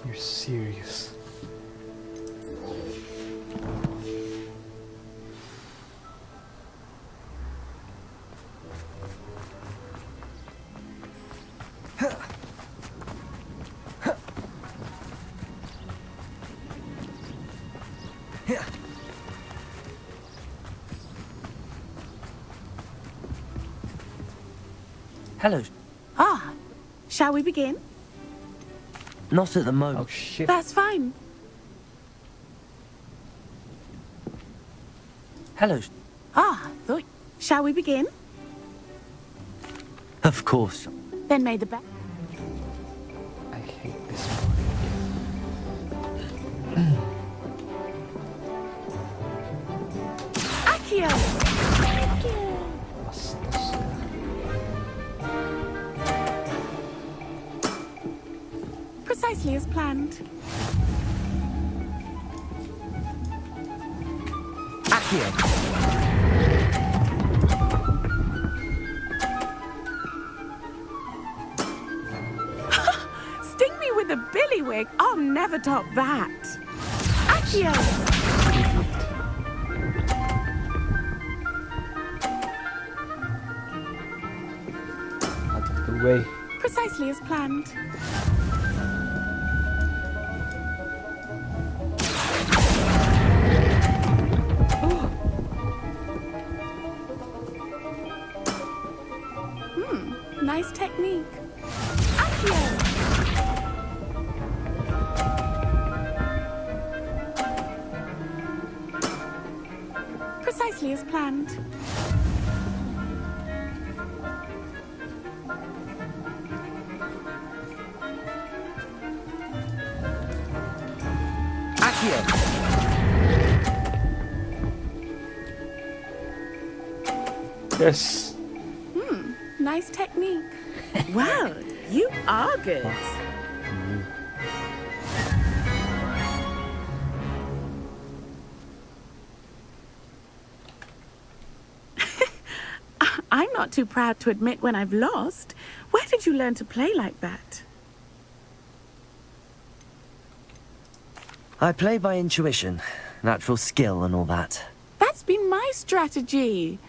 You're serious. Hello. Ah, shall we begin? Not at the moment. Oh shit. That's fine. Hello. Ah, thought... Shall we begin? Of course. Then may the best... I hate this one. Accio! Bastos ka. Precisely as planned. Accio. Sting me with a billywig. I'll never top that. Accio! Out of the way. Precisely as planned. Nice technique. Accio! Precisely as planned. Accio. Yes. Nice technique. Well, you are good. I'm not too proud to admit when I've lost. Where did you learn to play like that? I play by intuition, natural skill and all that. That's been my strategy.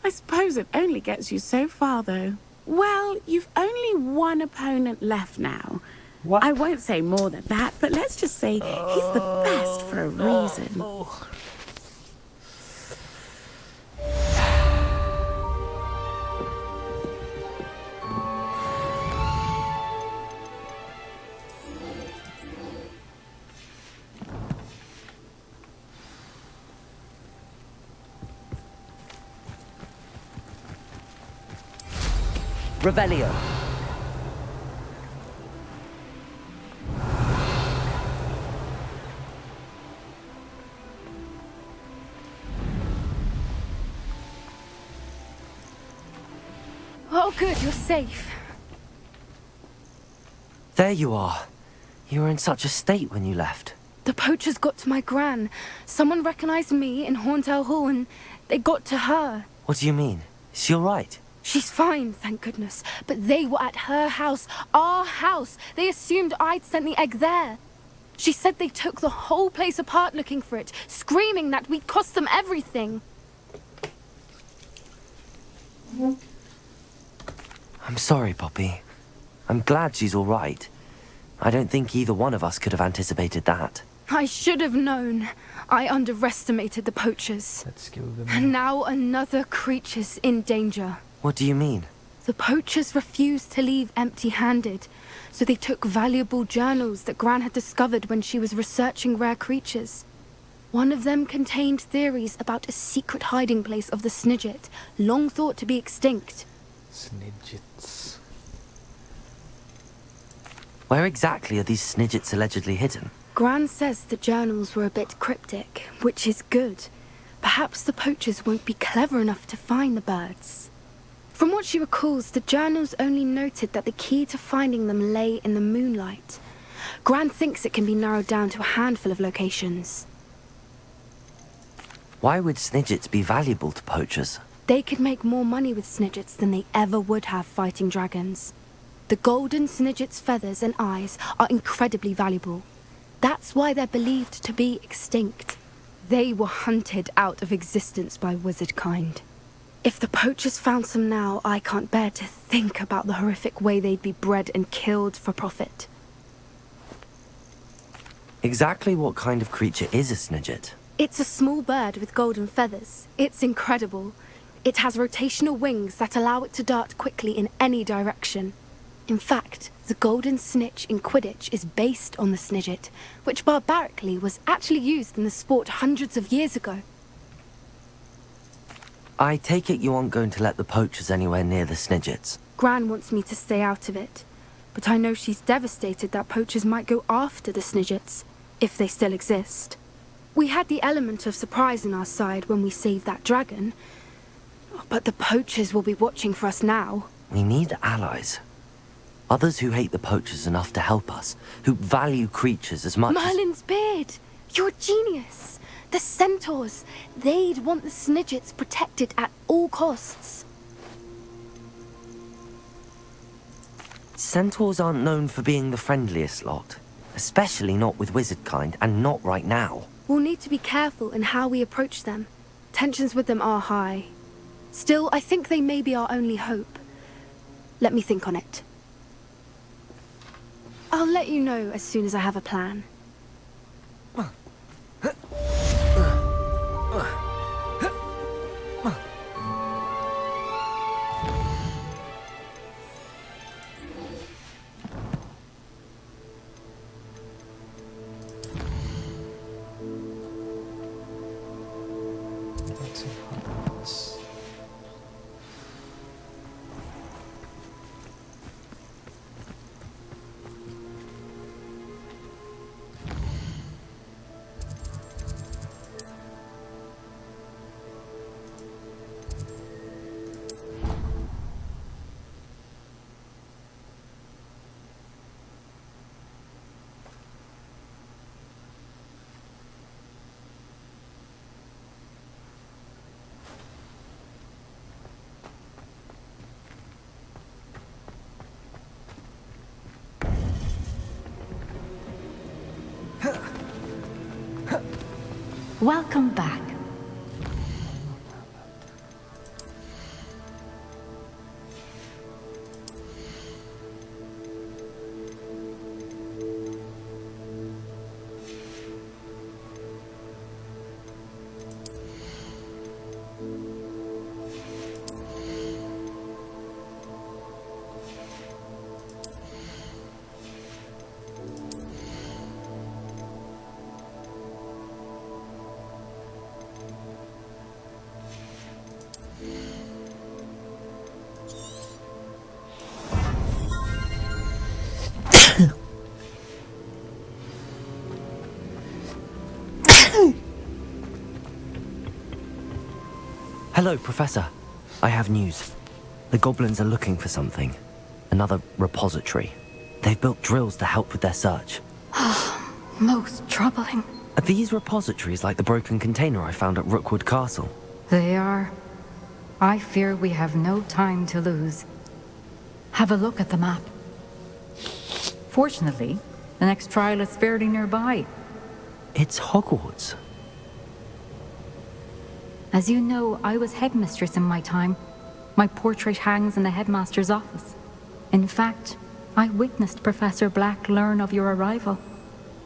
I suppose it only gets you so far, though. Well, you've only one opponent left now. What? I won't say more than that, but let's just say he's the best for a reason. Revelio. Oh, good, you're safe. There you are. You were in such a state when you left. The poachers got to my gran. Someone recognized me in Horndale Hall and they got to her. What do you mean? Is she all right? She's fine, thank goodness. But they were at her house, our house. They assumed I'd sent the egg there. She said they took the whole place apart looking for it, screaming that we'd cost them everything. I'm sorry, Poppy. I'm glad she's all right. I don't think either one of us could have anticipated that. I should have known. I underestimated the poachers. Let's kill them. And now another creature's in danger. What do you mean? The poachers refused to leave empty-handed, so they took valuable journals that Gran had discovered when she was researching rare creatures. One of them contained theories about a secret hiding place of the Snidget, long thought to be extinct. Snidgets. Where exactly are these Snidgets allegedly hidden? Gran says the journals were a bit cryptic, which is good. Perhaps the poachers won't be clever enough to find the birds. From what she recalls, the journals only noted that the key to finding them lay in the moonlight. Gran thinks it can be narrowed down to a handful of locations. Why would Snidgets be valuable to poachers? They could make more money with Snidgets than they ever would have fighting dragons. the golden snidget's feathers and eyes are incredibly valuable. That's why they're believed to be extinct. They were hunted out of existence by wizard kind. If the poachers found some now, I can't bear to think about the horrific way they'd be bred and killed for profit. Exactly what kind of creature is a snidget? It's a small bird with golden feathers. It's incredible. It has rotational wings that allow it to dart quickly in any direction. In fact, the golden snitch in Quidditch is based on the snidget, which barbarically was actually used in the sport hundreds of years ago. I take it you aren't going to let the poachers anywhere near the snidgets. Gran wants me to stay out of it, but I know she's devastated that poachers might go after the snidgets, if they still exist. We had the element of surprise on our side when we saved that dragon, but the poachers will be watching for us now. We need allies. Others who hate the poachers enough to help us, who value creatures as much Merlin's beard! You're a genius! The centaurs! They'd want the snidgets protected at all costs. Centaurs aren't known for being the friendliest lot. Especially not with wizard kind, and not right now. We'll need to be careful in how we approach them. Tensions with them are high. Still, I think they may be our only hope. Let me think on it. I'll let you know as soon as I have a plan. What's in Hogwarts? Welcome back. Hello, Professor. I have news. The goblins are looking for something. Another repository. They've built drills to help with their search. Most troubling. Are these repositories like the broken container I found at Rookwood Castle? They are. I fear we have no time to lose. Have a look at the map. Fortunately, the next trial is fairly nearby. It's Hogwarts. As you know, I was headmistress in my time. My portrait hangs in the headmaster's office. In fact, I witnessed Professor Black learn of your arrival.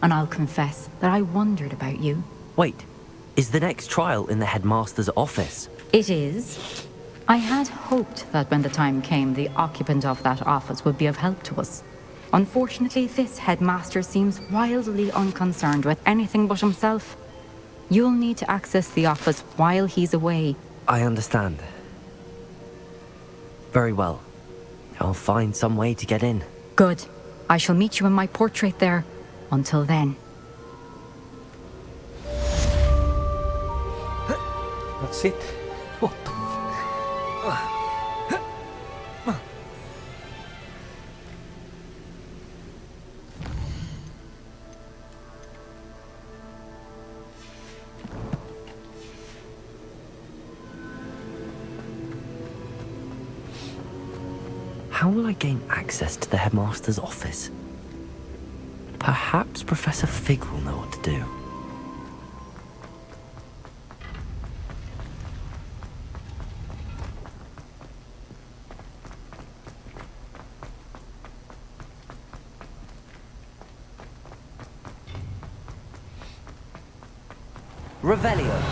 And I'll confess that I wondered about you. Wait, is the next trial in the headmaster's office? It is. I had hoped that when the time came, the occupant of that office would be of help to us. Unfortunately, this headmaster seems wildly unconcerned with anything but himself. You'll need to access the office while he's away. I understand. Very well. I'll find some way to get in. Good. I shall meet you in my portrait there. Until then. That's it? What the How will I gain access to the headmaster's office? Perhaps Professor Fig will know what to do. Revelio.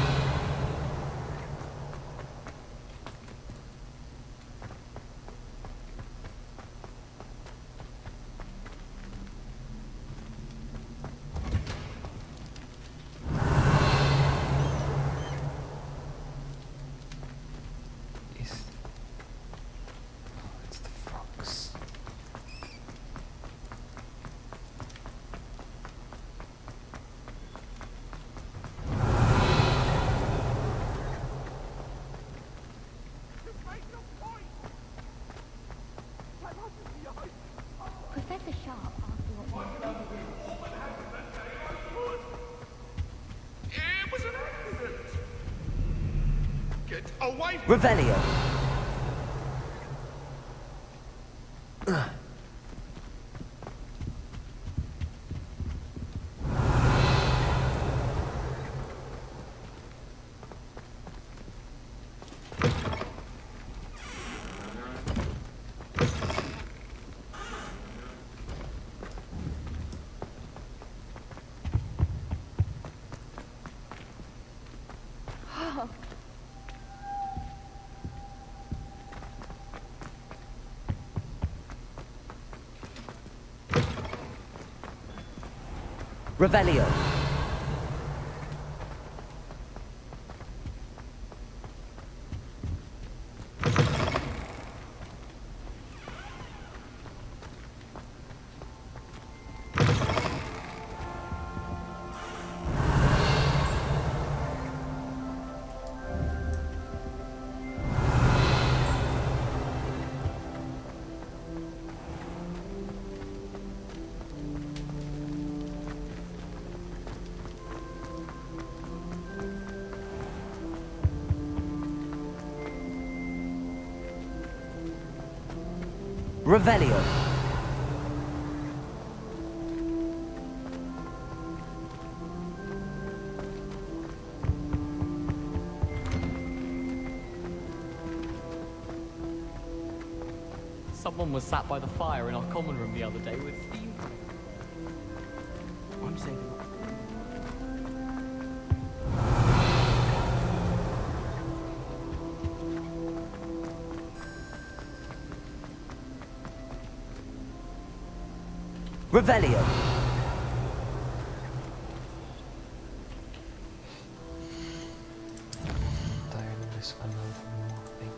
It's the frogs. Professor Sharp asked you what It was an accident! Get away from Revelio. Revelio. Revelio. Someone was sat by the fire in our common room the other day with steam. I'm saving up. Revelio. Tayo ng this another more thing.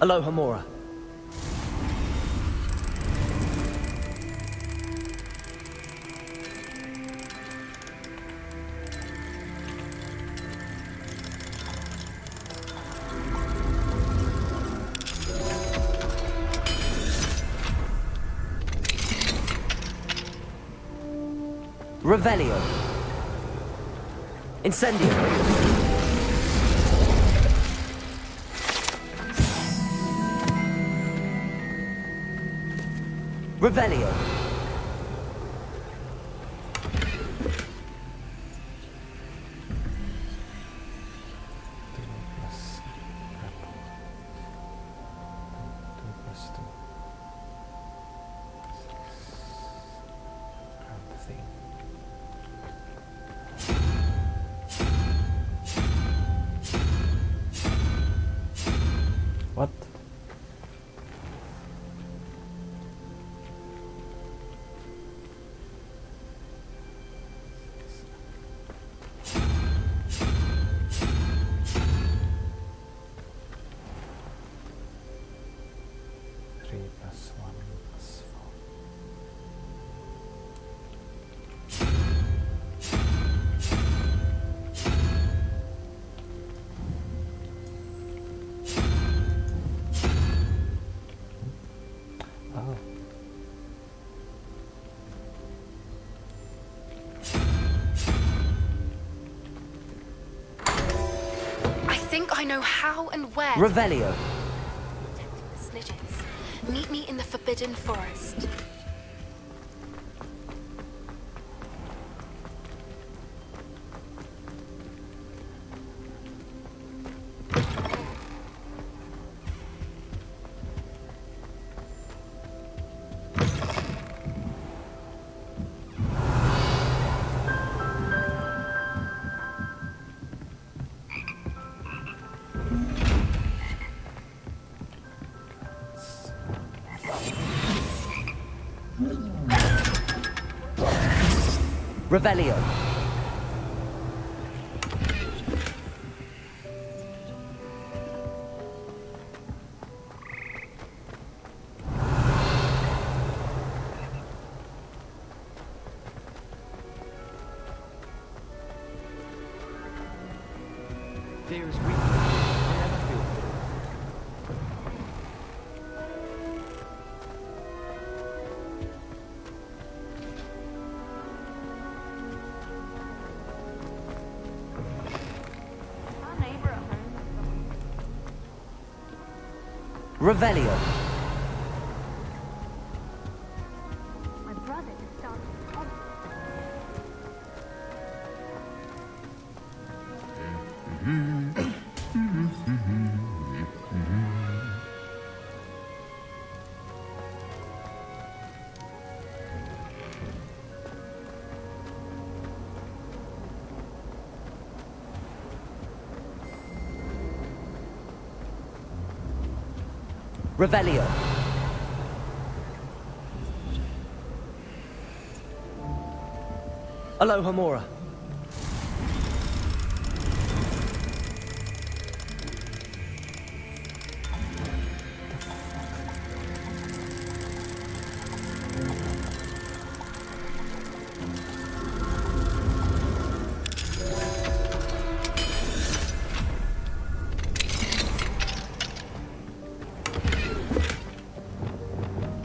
Aloha Mora. Revelio. Incendio. Revelio. What? Three plus one plus four. Oh. I think I know how and where Revelio. to protect the Snidgets. Meet me in the Forbidden Forest. Revelio. Fear is weak. I never feel fear. Our neighbor at home. Revelio. My brother just started Hogwarts. Revelio. Aloha Mora.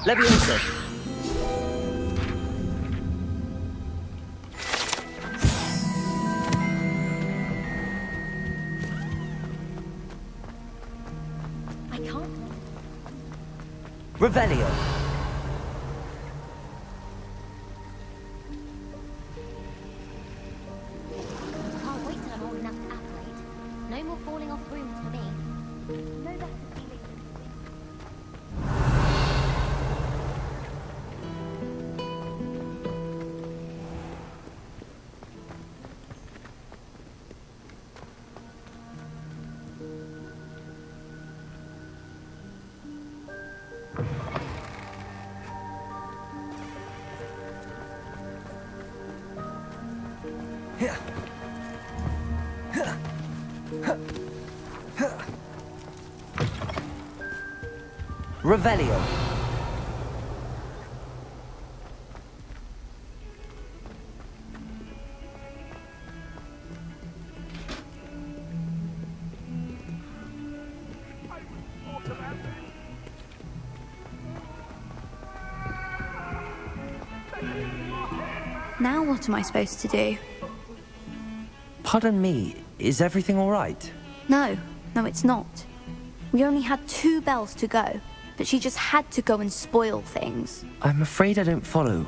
Leviosa. I can't. Revelio. Can't wait till I'm old enough to appellate. No more falling off brooms for me. No better feeling. Revelio. Now what am I supposed to do? Pardon me, is everything all right? No, it's not. We only had 2 bells to go, but she just had to go and spoil things. I'm afraid I don't follow.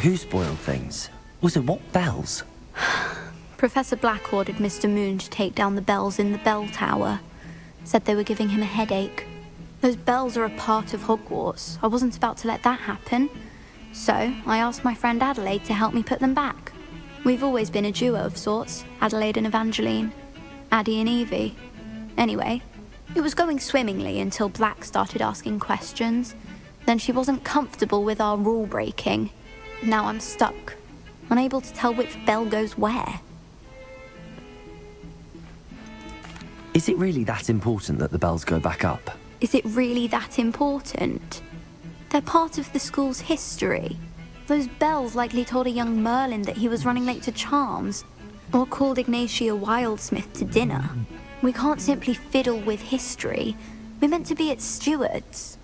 Who spoiled things? Also, what bells? Professor Black ordered Mr. Moon to take down the bells in the bell tower. Said they were giving him a headache. Those bells are a part of Hogwarts. I wasn't about to let that happen. So, I asked my friend Adelaide to help me put them back. We've always been a duo of sorts, Adelaide and Evangeline. Addie and Evie. Anyway, it was going swimmingly until Black started asking questions. Then she wasn't comfortable with our rule breaking. Now I'm stuck, unable to tell which bell goes where. Is it really that important that the bells go back up? Is it really that important? They're part of the school's history. Those bells likely told a young Merlin that he was running late to Charms, or called Ignatia Wildsmith to dinner. We can't simply fiddle with history. We're meant to be its stewards.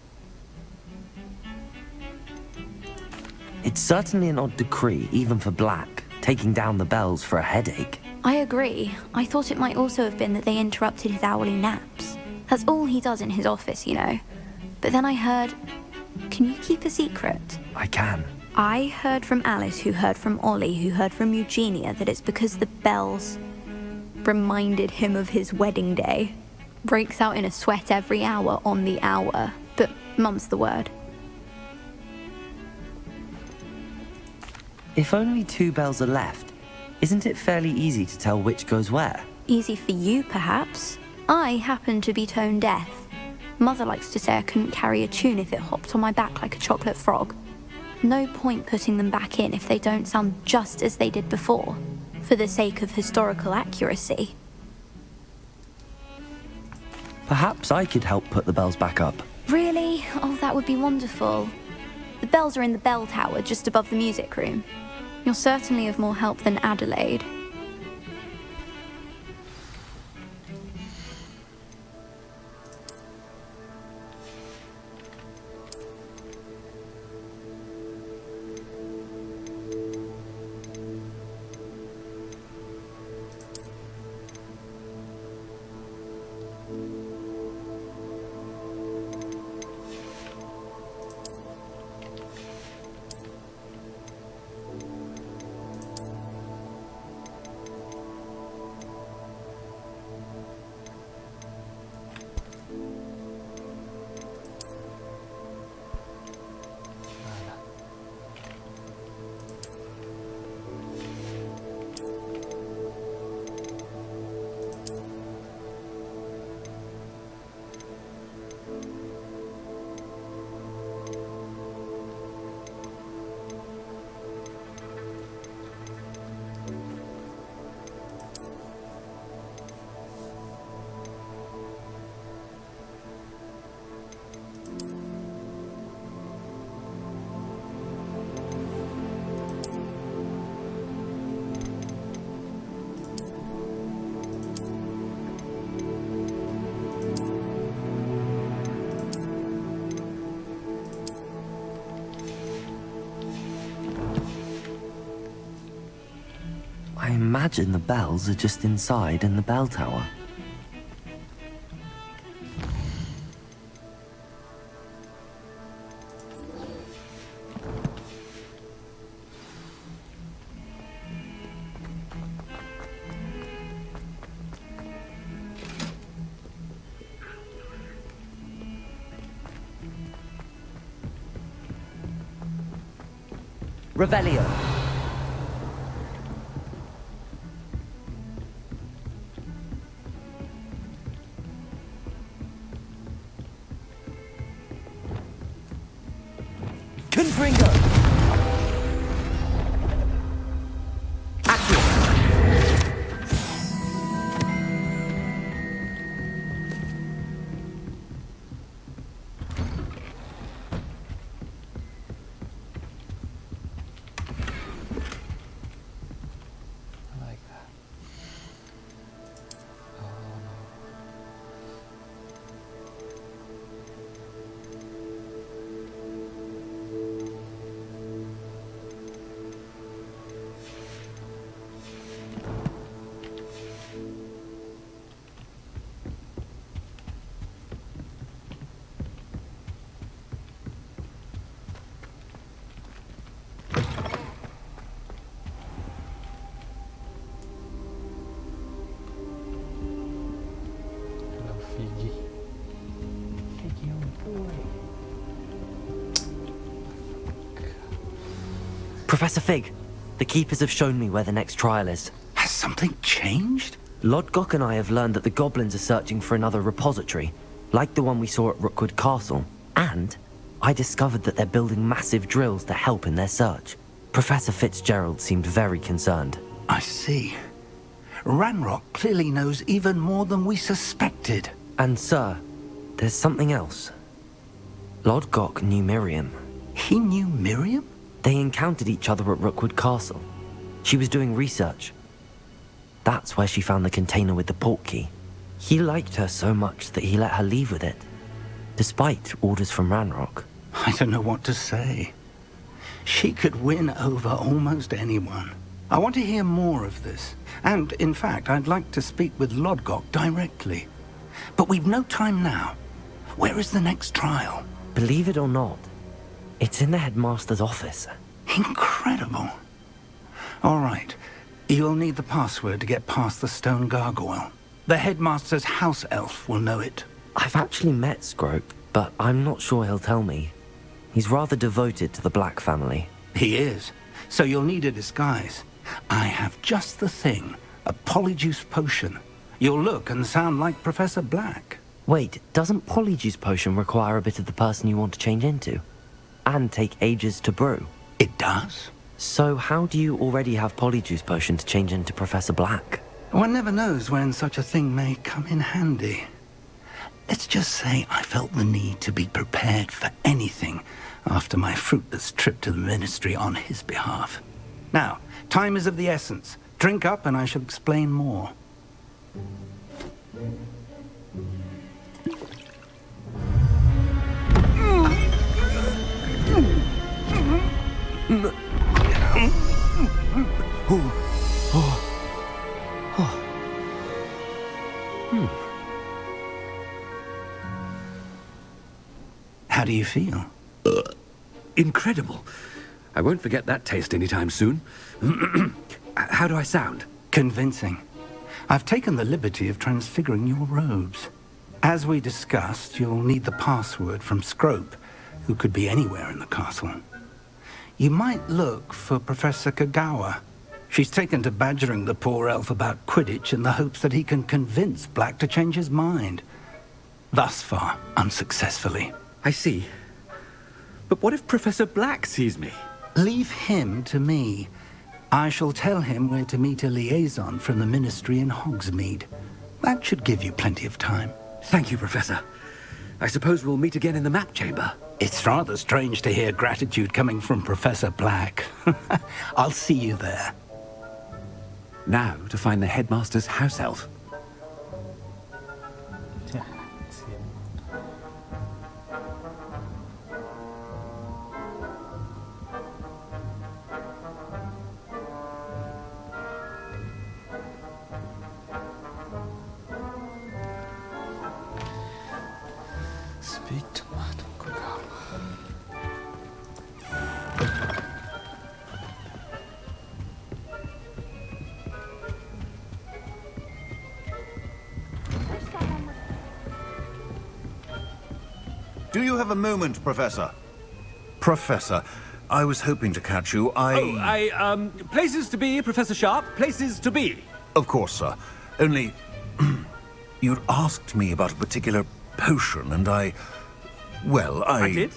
It's certainly an odd decree, even for Black, taking down the bells for a headache. I agree. I thought it might also have been that they interrupted his hourly naps. That's all he does in his office, you know. But then I heard... Can you keep a secret? I can. I heard from Alice, who heard from Ollie, who heard from Eugenia, that it's because the bells reminded him of his wedding day. Breaks out in a sweat every hour on the hour. But mum's the word. If only 2 bells are left, isn't it fairly easy to tell which goes where? Easy for you, perhaps. I happen to be tone deaf. Mother likes to say I couldn't carry a tune if it hopped on my back like a chocolate frog. No point putting them back in if they don't sound just as they did before, for the sake of historical accuracy. Perhaps I could help put the bells back up. Really? Oh, that would be wonderful. The bells are in the bell tower just above the music room. You're certainly of more help than Adelaide. I imagine the bells are just inside in the bell tower. Revelio. Confringo! Accio! Professor Fig, the Keepers have shown me where the next trial is. Has something changed? Lodgok and I have learned that the goblins are searching for another repository, like the one we saw at Rookwood Castle. And I discovered that they're building massive drills to help in their search. Professor Fitzgerald seemed very concerned. I see. Ranrock clearly knows even more than we suspected. And sir, there's something else. Lodgok knew Miriam. He knew Miriam? They encountered each other at Rookwood Castle. She was doing research. That's where she found the container with the port key. He liked her so much that he let her leave with it, despite orders from Ranrock. I don't know what to say. She could win over almost anyone. I want to hear more of this. And, in fact, I'd like to speak with Lodgok directly. But we've no time now. Where is the next trial? Believe it or not, it's in the headmaster's office. Incredible. All right. You'll need the password to get past the stone gargoyle. The headmaster's house elf will know it. I've actually met Scrope, but I'm not sure he'll tell me. He's rather devoted to the Black family. He is. So you'll need a disguise. I have just the thing. A polyjuice potion. You'll look and sound like Professor Black. Wait, doesn't Polyjuice Potion require a bit of the person you want to change into? And take ages to brew? It does. So how do you already have Polyjuice Potion to change into Professor Black? One never knows when such a thing may come in handy. Let's just say I felt the need to be prepared for anything after my fruitless trip to the Ministry on his behalf. Now, time is of the essence. Drink up and I shall explain more. How do you feel? Incredible. I won't forget that taste anytime soon. How do I sound? Convincing. I've taken the liberty of transfiguring your robes. As we discussed, you'll need the password from Scrope, who could be anywhere in the castle. You might look for Professor Kagawa. She's taken to badgering the poor elf about Quidditch in the hopes that he can convince Black to change his mind. Thus far, unsuccessfully. I see. But what if Professor Black sees me? Leave him to me. I shall tell him where to meet a liaison from the Ministry in Hogsmeade. That should give you plenty of time. Thank you, Professor. I suppose we'll meet again in the map chamber. It's rather strange to hear gratitude coming from Professor Black. I'll see you there. Now to find the headmaster's house elf. Ya, sí. Speak to Madam Kagawa. Do you have a moment, Professor? Professor, I was hoping to catch you. Places to be, Professor Sharp. Places to be. Of course, sir. Only... you'd asked me about a particular potion, and well, I did?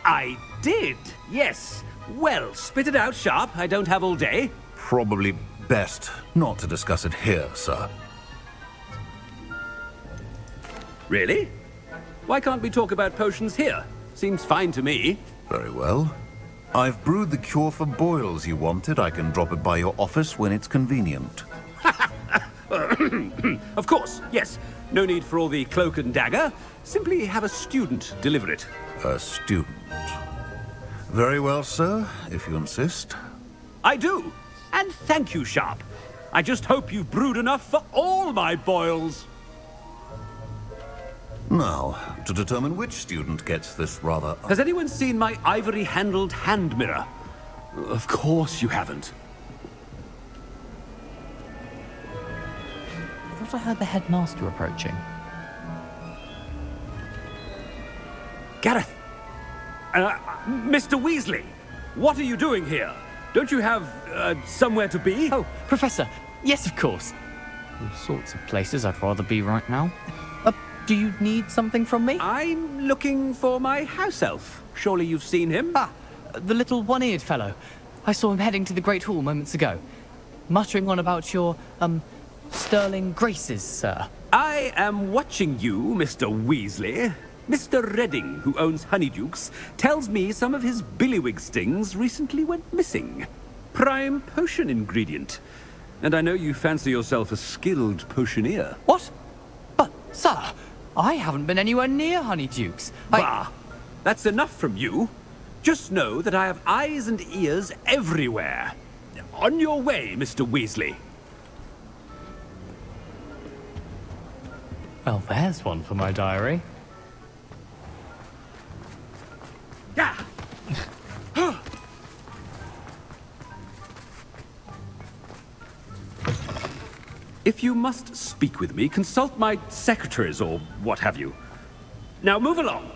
I did, yes. Well, spit it out, Sharp. I don't have all day. Probably best not to discuss it here, sir. Really? Why can't we talk about potions here? Seems fine to me. Very well. I've brewed the cure for boils you wanted. I can drop it by your office when it's convenient. Of course, yes. No need for all the cloak and dagger. Simply have a student deliver it. A student. Very well, sir, if you insist. I do. And thank you, Sharp. I just hope you've brewed enough for all my boils. Now, to determine which student gets this rather... Has anyone seen my ivory-handled hand mirror? Of course you haven't. I thought I heard the headmaster approaching. Gareth! Mr. Weasley! What are you doing here? Don't you have, somewhere to be? Oh, Professor. Yes, of course. All sorts of places I'd rather be right now. Do you need something from me? I'm looking for my house elf. Surely you've seen him? Ah, the little one-eared fellow. I saw him heading to the Great Hall moments ago, muttering on about your, sterling graces, sir. I am watching you, Mr. Weasley. Mr. Redding, who owns Honeydukes, tells me some of his billywig stings recently went missing. Prime potion ingredient. And I know you fancy yourself a skilled potioneer. What? But, sir, I haven't been anywhere near Honeydukes. Bah! That's enough from you. Just know that I have eyes and ears everywhere. On your way, Mr. Weasley. Well, there's one for my diary. Yeah. If you must speak with me, consult my secretaries or what have you. Now move along.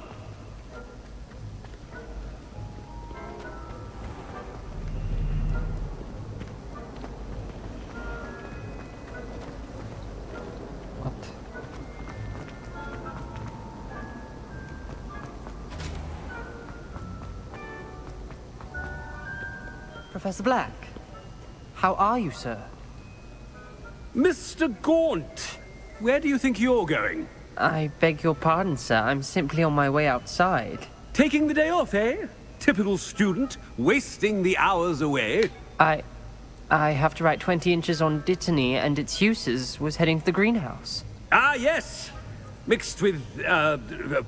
Professor Black, how are you, sir? Mr. Gaunt, where do you think you're going? I beg your pardon, sir. I'm simply on my way outside. Taking the day off, eh? Typical student, wasting the hours away. I have to write 20 inches on Dittany and its uses, was heading to the greenhouse. Ah, yes! Mixed with,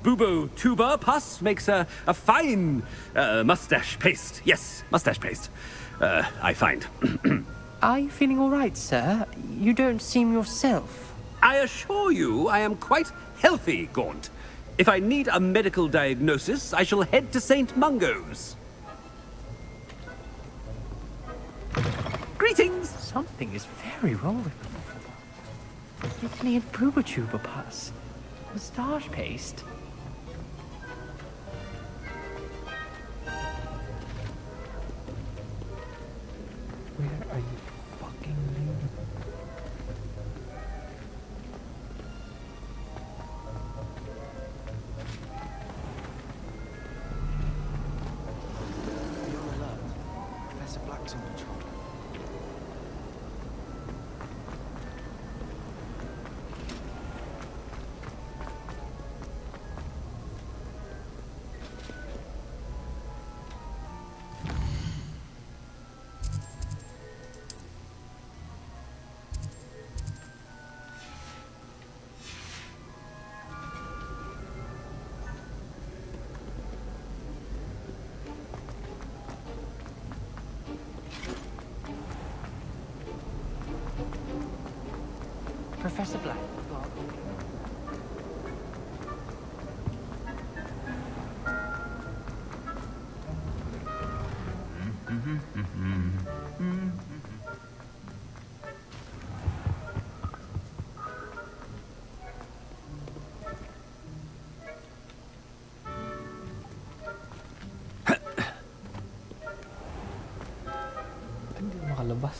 bubo tuber pus makes a fine, mustache paste. Yes, mustache paste. I find. Are you feeling all right, sir? You don't seem yourself. I assure you I am quite healthy, Gaunt. If I need a medical diagnosis, I shall head to St. Mungo's. Greetings! Something is very wrong with me. Dittany and Bubotuber pus. Moustache paste. Where are you fucking leaving? You're alert. Professor Black's on patrol. Professor Black. Hindi makalabas.